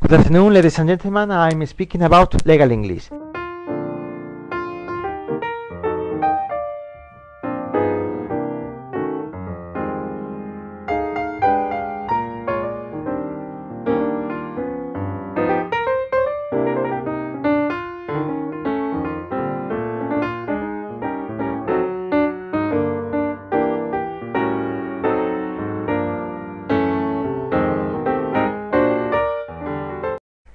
Good afternoon, ladies and gentlemen. I'm speaking about legal English.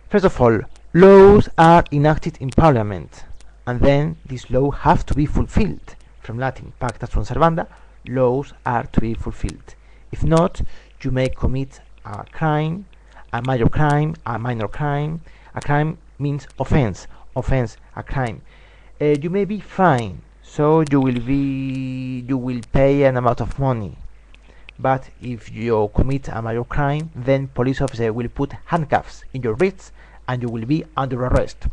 First of all, laws are enacted in Parliament, and then these laws have to be fulfilled. From Latin, pacta sunt servanda, laws are to be fulfilled. If not, you may commit a crime, a major crime, a minor crime. A crime means offense, a crime. You may be fined, so you will pay an amount of money. But if you commit a major crime, then police officer will put handcuffs in your wrists and you will be under arrest.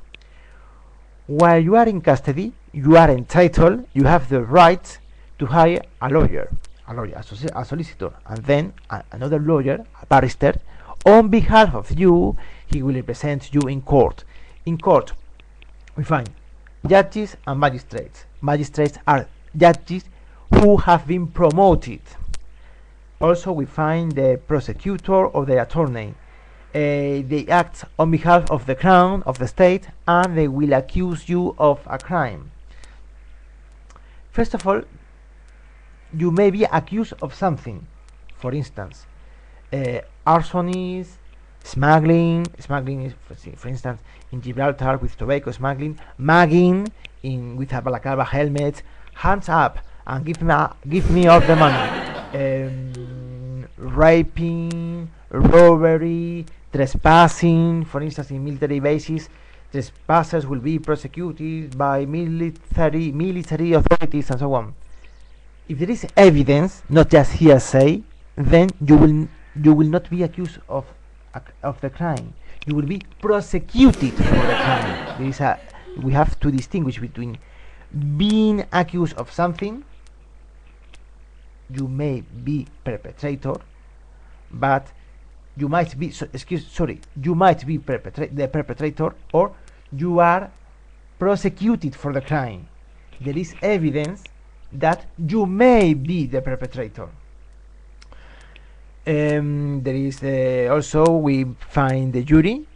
While you are in custody, you are entitled, you have the right to hire a lawyer, a solicitor, and then another lawyer, a barrister. On behalf of you, he will represent you in court. In court, we find judges and magistrates. Magistrates are judges who have been promoted. Also, we find the prosecutor or the attorney. They act on behalf of the crown, of the state, and they will accuse you of a crime. First of all, you may be accused of something. For instance, arson is smuggling. Smuggling is, for instance, in Gibraltar with tobacco smuggling. Mugging with a balaclava helmet. Hands up and give me all the money. Raping, robbery, trespassing. For instance, in military bases, trespassers will be prosecuted by military authorities and so on. If there is evidence, not just hearsay, then you will not be accused of the crime. You will be prosecuted for the crime. We have to distinguish between being accused of something. You may be perpetrator, but you might be you might be the perpetrator, or you are prosecuted for the crime. There is evidence that you may be the perpetrator. There is also we find the jury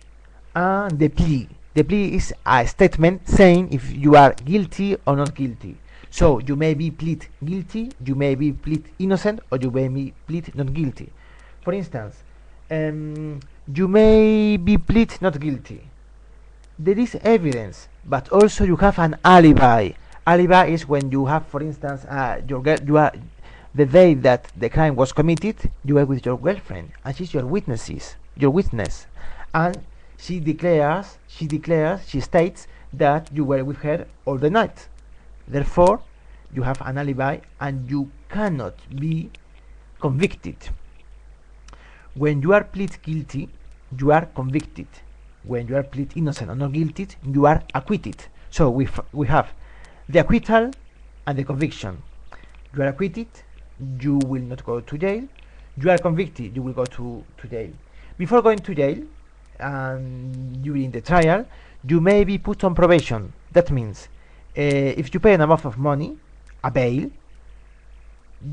and the plea. The plea is a statement saying if you are guilty or not guilty. So you may be plead guilty, you may be plead innocent, or you may be plead not guilty. For instance, you may be plead not guilty. There is evidence, but also you have an alibi. Alibi is when you have, for instance, the day that the crime was committed, you were with your girlfriend, and she's your witness, and she states that you were with her all the night. Therefore, you have an alibi and you cannot be convicted. When you are plead guilty, you are convicted. When you are plead innocent or not guilty, you are acquitted. So we have the acquittal and the conviction. You are acquitted, you will not go to jail. You are convicted, you will go to jail. Before going to jail and during the trial, you may be put on probation. That means if you pay an amount of money, a bail,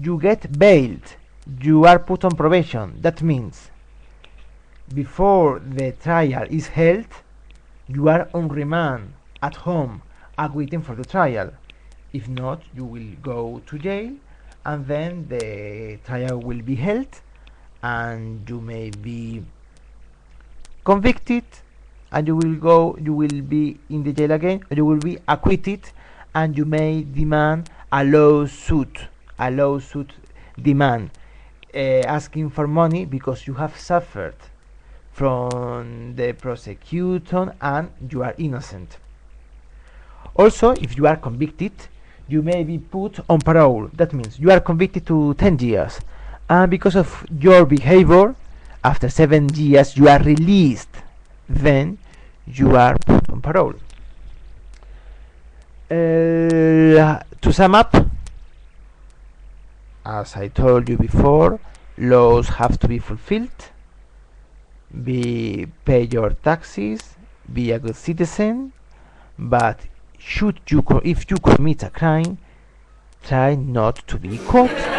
you get bailed. You are put on probation. That means before the trial is held, you are on remand at home, waiting for the trial. If not, you will go to jail, and then the trial will be held, and you may be convicted, and you will be in the jail again, or you will be acquitted, and you may demand a lawsuit demand, asking for money because you have suffered from the prosecution and you are innocent. Also, if you are convicted, you may be put on parole. That means you are convicted to 10 years, and because of your behavior, after 7 years you are released. Then you are put on parole. To sum up, as I told you before, laws have to be fulfilled. pay your taxes, be a good citizen, but if you commit a crime, try not to be caught.